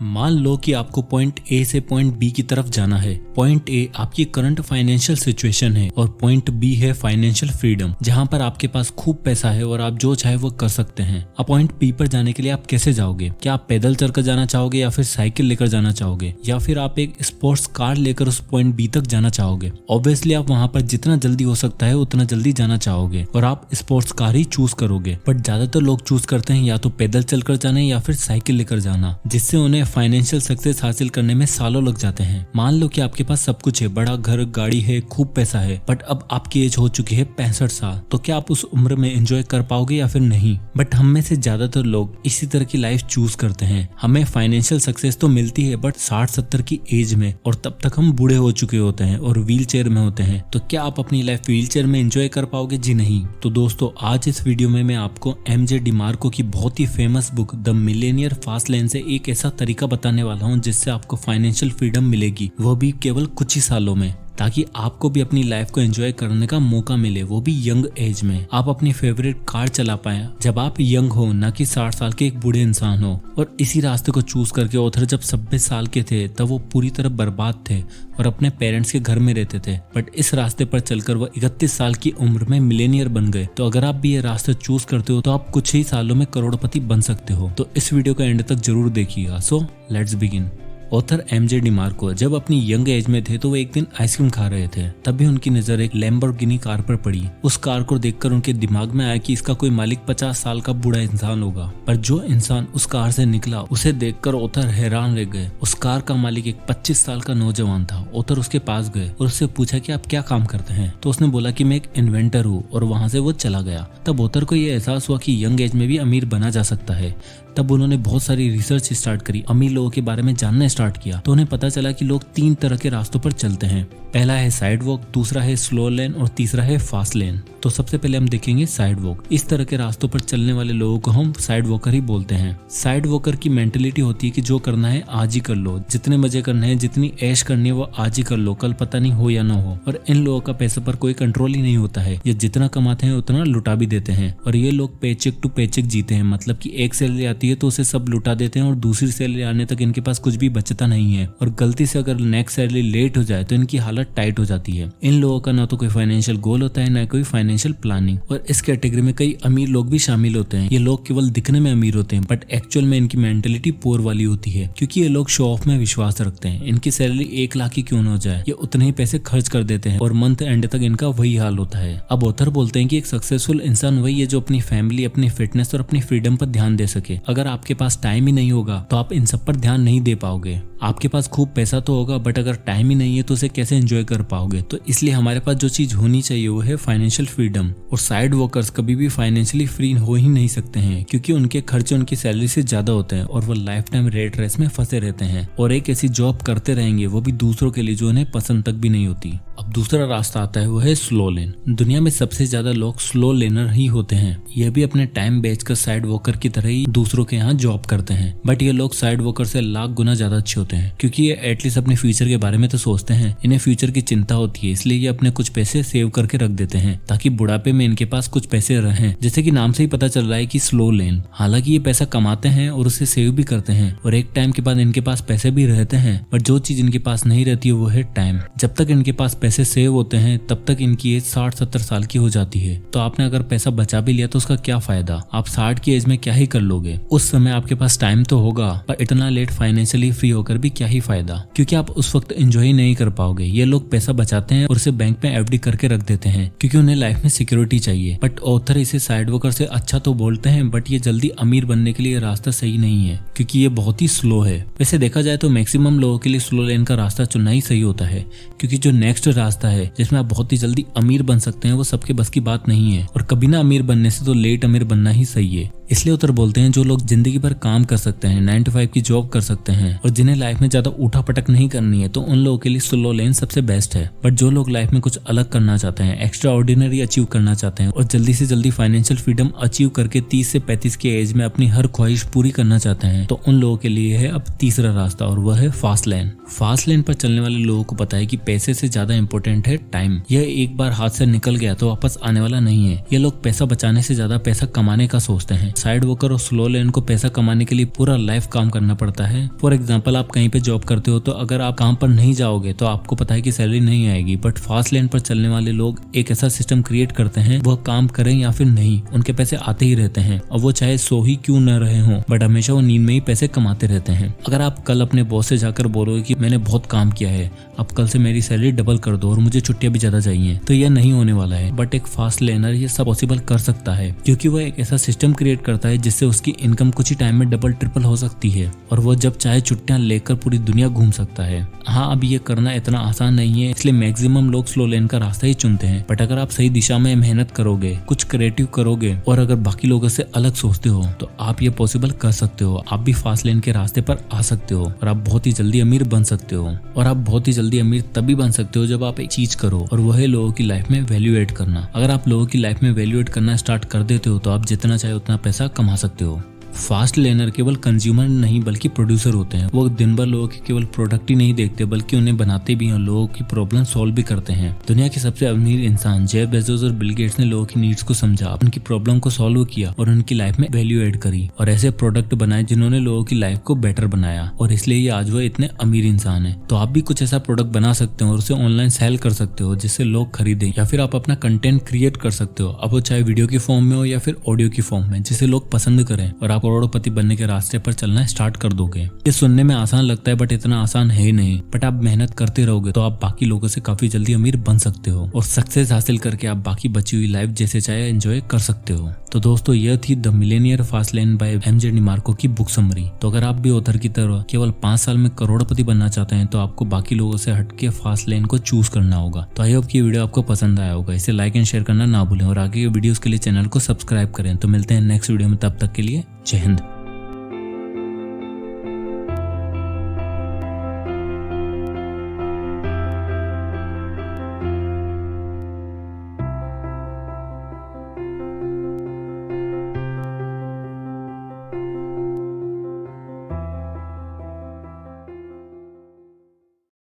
मान लो कि आपको पॉइंट ए से पॉइंट बी की तरफ जाना है। पॉइंट ए आपकी करंट फाइनेंशियल सिचुएशन है और पॉइंट बी है फाइनेंशियल फ्रीडम, जहां पर आपके पास खूब पैसा है और आप जो चाहे वो कर सकते हैं। अब पॉइंट बी पर जाने के लिए आप कैसे जाओगे? क्या आप पैदल चलकर जाना चाहोगे या फिर साइकिल लेकर जाना चाहोगे या फिर आप एक स्पोर्ट्स कार लेकर उस पॉइंट बी तक जाना चाहोगे? ऑब्वियसली आप वहां पर जितना जल्दी हो सकता है उतना जल्दी जाना चाहोगे और आप स्पोर्ट्स कार ही चूज करोगे। बट ज्यादातर लोग चूज करते हैं या तो पैदल चलकर जाना या फिर साइकिल लेकर जाना, जिससे उन्हें फाइनेंशियल सक्सेस हासिल करने में सालों लग जाते हैं। मान लो कि आपके पास सब कुछ है, बड़ा घर, गाड़ी है, खूब पैसा है, बट अब आपकी एज हो चुकी है 65 साल। तो क्या आप उस उम्र में एंजॉय कर पाओगे या फिर नहीं? बट हम में से ज्यादातर लोग इसी तरह की लाइफ चूज करते हैं। हमें फाइनेंशियल सक्सेस तो मिलती है बट 60-70 की एज में, और तब तक हम बूढ़े हो चुके होते हैं और व्हील चेयर में होते हैं। तो क्या आप अपनी लाइफ व्हील चेयर में एंजॉय कर पाओगे? जी नहीं। तो दोस्तों, आज इस वीडियो में मैं आपको एमजे डिमार्को की बहुत ही famous book the millionaire fast lane से एक ऐसा तरीका बताने वाला हूँ जिससे आपको फाइनेंशियल फ्रीडम मिलेगी, वो भी केवल कुछ ही सालों में, ताकि आपको भी अपनी लाइफ को एंजॉय करने का मौका मिले, वो भी यंग एज में। आप अपनी फेवरेट कार चला पाए जब आप यंग हो, ना कि 60 साल के एक बूढ़े इंसान हो। और इसी रास्ते को चूज करके ऑथर जब 26 साल के थे तब वो पूरी तरह बर्बाद थे और अपने पेरेंट्स के घर में रहते थे, बट इस रास्ते पर चलकर वो 31 साल की उम्र में मिलेनियर बन गए। तो अगर आप भी ये रास्ता चूज करते हो तो आप कुछ ही सालों में करोड़पति बन सकते हो। तो इस वीडियो का एंड तक जरूर देखिएगा। So let's begin. Author MJ DeMarco जब अपनी यंग एज में थे तो वो एक दिन आइसक्रीम खा रहे थे, तभी उनकी नजर एक लैम्बोर्गिनी कार पर पड़ी। उस कार को देखकर उनके दिमाग में आया कि इसका कोई मालिक 50 साल का बूढ़ा इंसान होगा। पर जो इंसान उस कार से निकला उसे देखकर ऑथर हैरान रह गए। उस कार का मालिक एक 25 साल का नौजवान था। ऑथर उसके पास गए और उससे पूछा कि आप क्या काम करते हैं? तो उसने बोला कि मैं एक इन्वेंटर हूँ, और वहां से वो चला गया। तब ऑथर को यह एहसास हुआ कि यंग एज में भी अमीर बना जा सकता है। तब उन्होंने बहुत सारी रिसर्च स्टार्ट करी, अमीर लोगों के बारे में जानना स्टार्ट किया। तो उन्हें पता चला कि लोग 3 तरह के रास्तों पर चलते हैं। पहला है साइड वॉक, दूसरा है स्लो लेन और तीसरा है फास्ट लेन। तो सबसे पहले हम देखेंगे साइड वॉक। इस तरह के रास्तों पर चलने वाले लोगों को हम साइड वॉकर ही बोलते हैं। साइड वॉकर की मेंटेलिटी होती है कि जो करना है आज ही कर लो, जितने मजे करने हैं, जितनी ऐश करनी है वो आज ही कर लो, कल पता नहीं हो या ना हो। और इन लोगों का पैसे पर कोई कंट्रोल ही नहीं होता है, ये जितना कमाते हैं उतना लुटा भी देते हैं। और ये लोग पेचेक टू पेचेक जीते हैं, मतलब कि एक सैलरी आती है तो उसे सब लुटा देते हैं और दूसरी सैलरी आने तक इनके पास कुछ भी बचता नहीं है। और गलती से अगर नेक्स्ट सैलरी लेट हो जाए तो इनकी हालत टाइट हो जाती है। इन लोगों का ना तो कोई फाइनेंशियल गोल होता है, ना कोई फाइनेंशियल प्लानिंग। और इस कैटेगरी में कई अमीर लोग भी शामिल होते हैं। ये लोग केवल दिखने में अमीर होते हैं बट एक्चुअल में इनकी मेंटेलिटी पुअर वाली होती है, क्योंकि ये लोग शो ऑफ में विश्वास रखते हैं। इनकी सैलरी 1 लाख ही क्यों न हो जाए, ये उतने ही पैसे खर्च कर देते हैं और मंथ एंड तक इनका वही हाल होता है। अब ऑथर बोलते हैं कि एक सक्सेसफुल इंसान वही है जो अपनी फैमिली, अपनी फिटनेस और अपनी फ्रीडम पर ध्यान दे सके। अगर आपके पास टाइम ही नहीं होगा तो आप इन सब पर ध्यान नहीं दे पाओगे। आपके पास खूब पैसा तो होगा बट अगर टाइम ही नहीं है तो उसे कैसे एंजॉय कर पाओगे? तो इसलिए हमारे पास जो चीज होनी चाहिए वो है फाइनेंशियल फ्रीडम। और साइड वर्कर्स कभी भी फाइनेंशियली फ्री हो ही नहीं सकते हैं, क्योंकि उनके खर्चे उनकी सैलरी से ज्यादा होते हैं और वो लाइफ टाइम रेट रेस में फंसे रहते हैं और एक ऐसी जॉब करते रहेंगे, वो भी दूसरों के लिए, जो उन्हें पसंद तक भी नहीं होती। अब दूसरा रास्ता आता है, वो है स्लो लेन। दुनिया में सबसे ज्यादा लोग स्लो लेनर ही होते हैं। ये भी अपने टाइम बेचकर साइड वॉकर की तरह ही दूसरों के यहाँ जॉब करते हैं, बट ये लोग साइड वॉकर से लाख गुना ज्यादा अच्छे होते हैं, क्योंकि ये एटलीस्ट अपने फ्यूचर के बारे में तो सोचते हैं। इन्हें फ्यूचर की चिंता होती है, इसलिए ये अपने कुछ पैसे सेव करके रख देते हैं ताकि बुढ़ापे में इनके पास कुछ पैसे रहें। जैसे कि नाम से ही पता चल रहा है कि स्लो लेन। हालांकि ये पैसा कमाते हैं और उसे सेव भी करते हैं, और एक टाइम के बाद इनके पास पैसे भी रहते हैं, बट जो चीज इनके पास नहीं रहती है वो है टाइम। जब तक इनके पास पैसे सेव होते हैं तब तक इनकी एज 60-70 साल की हो जाती है। तो आपने अगर पैसा बचा भी लिया तो उसका क्या फायदा? आप 60 की एज में क्या ही कर लोगे? उस समय आपके पास टाइम तो होगा पर इतना लेट फाइनेंशियली फ्री होकर भी क्या ही फायदा, क्योंकि आप उस वक्त एंजॉय नहीं कर पाओगे। ये लोग पैसा बचाते हैं और उसे बैंक में एफडी करके रख देते हैं, क्योंकि उन्हें लाइफ में सिक्योरिटी चाहिए। बट ऑथर इसे साइड वर्कर से अच्छा तो बोलते हैं, बट ये जल्दी अमीर बनने के लिए रास्ता सही नहीं है, क्योंकि ये बहुत ही स्लो है। वैसे देखा जाए तो मैक्सिमम लोगों के लिए स्लो लेन का रास्ता चुनना ही सही होता है, क्योंकि जो नेक्स्ट रास्ता है जिसमें आप बहुत ही जल्दी अमीर बन सकते हैं वो सबके बस की बात नहीं है। और कभी ना अमीर बनने से तो लेट अमीर बनना ही सही है। इसलिए उतर बोलते हैं जो लोग जिंदगी भर काम कर सकते हैं, 9 to 5 की जॉब कर सकते हैं और जिन्हें लाइफ लाइफ में ज्यादा उठा पटक नहीं करनी है तो उन लोगों के लिए स्लो लेन सबसे बेस्ट है। बट जो लोग लाइफ में कुछ अलग करना चाहते हैं, एक्स्ट्रा ऑर्डिनरी अचीव करना चाहते हैं और जल्दी से जल्दी फाइनेंशियल फ्रीडम अचीव करके 30 से 35 की एज में अपनी हर ख्वाहिश पूरी करना चाहते हैं, तो उन लोगों के लिए है अब तीसरा रास्ता और वह है फास्ट लेन। फास्ट लेन पर चलने वाले लोगों को पता है कि पैसे से ज्यादा इंपॉर्टेंट है टाइम। यह एक बार हाथ से निकल गया तो वापस आने वाला नहीं है। ये लोग पैसा बचाने से ज्यादा पैसा कमाने का सोचते हैं। साइड वर्कर और स्लो लेन को पैसा कमाने के लिए पूरा लाइफ काम करना पड़ता है। फॉर एग्जाम्पल, आप कहीं पे जॉब करते हो तो अगर आप काम पर नहीं जाओगे तो आपको पता है कि सैलरी नहीं आएगी। बट फास्ट लेन पर चलने वाले लोग एक ऐसा सिस्टम क्रिएट करते हैं, वह काम करें या फिर नहीं, उनके पैसे आते ही रहते हैं और वो चाहे सो ही क्यों न रहे हों, बट हमेशा वो नींद में ही पैसे कमाते रहते हैं। अगर आप कल अपने बॉस से जाकर बोलोगे कि मैंने बहुत काम किया है, अब कल से मेरी सैलरी डबल कर दो और मुझे छुट्टियां भी ज्यादा चाहिए, तो यह नहीं होने वाला है। बट एक फास्ट लेनर ये सब पॉसिबल कर सकता है क्योंकि वह एक ऐसा सिस्टम क्रिएट करता है जिससे उसकी इनकम कुछ ही टाइम में डबल ट्रिपल हो सकती है और वो जब चाहे छुट्टियां लेकर पूरी दुनिया घूम सकता है। हाँ, अब ये करना इतना आसान नहीं है, इसलिए मैक्सिमम लोग स्लो लेन का रास्ता ही चुनते हैं। बट अगर आप सही दिशा में मेहनत करोगे, कुछ क्रिएटिव करोगे और अगर बाकी लोगों से अलग सोचते हो तो आप ये पॉसिबल कर सकते हो। आप भी फास्ट लेन के रास्ते पर आ सकते हो और आप बहुत ही जल्दी अमीर बन सकते हो। और आप बहुत ही जल्दी अमीर तभी बन सकते हो जब आप एक चीज करो और वह है लोगों की लाइफ में वैल्यू एड करना। अगर आप लोगों की लाइफ में वैल्यू एड करना स्टार्ट कर देते हो तो आप जितना चाहे उतना पैसा कमा सकते हो। फास्ट लेनर केवल कंज्यूमर नहीं बल्कि प्रोड्यूसर होते हैं। वो दिन भर लोगों की केवल प्रोडक्ट ही नहीं देखते बल्कि उन्हें बनाते भी हैं, लोगों की प्रॉब्लम सॉल्व भी करते हैं। दुनिया के सबसे अमीर इंसान जेफ बेजोस और बिल गेट्स ने लोगों की नीड्स को समझा, उनकी प्रॉब्लम को सॉल्व किया और उनकी लाइफ में वैल्यू एड करी और ऐसे प्रोडक्ट बनाए जिन्होंने लोगों की लाइफ को बेटर बनाया और इसलिए ये आज वो इतने अमीर इंसान है। तो आप भी कुछ ऐसा प्रोडक्ट बना सकते हो और उसे ऑनलाइन सेल कर सकते हो जिससे लोग खरीदें, या फिर आप अपना कंटेंट क्रिएट कर सकते हो, अब वो चाहे वीडियो की फॉर्म में हो या फिर ऑडियो की फॉर्म में, जिसे लोग पसंद करें और आप करोड़पति बनने के रास्ते पर चलना स्टार्ट कर दोगे। ये सुनने में आसान लगता है बट इतना आसान है ही नहीं। बट आप मेहनत करते रहोगे तो आप बाकी लोगों से काफी जल्दी अमीर बन सकते हो और सक्सेस हासिल करके आप बाकी बची हुई लाइफ जैसे चाहे एंजॉय कर सकते हो। तो दोस्तों, यह थी the millionaire fast lane by MJ DeMarco की बुक समरी। तो अगर आप भी ऑथर की तरह केवल 5 साल में करोड़पति बनना चाहते हैं तो आपको बाकी लोगों से हटके फास्ट लेन को चूज करना होगा। तो आई होप कि वीडियो आपको पसंद आया होगा। इसे लाइक एंड शेयर करना ना भूलें और आगे के वीडियोस के लिए चैनल को सब्सक्राइब करें। तो मिलते हैं नेक्स्ट वीडियो में, तब तक के लिए जय हिंद।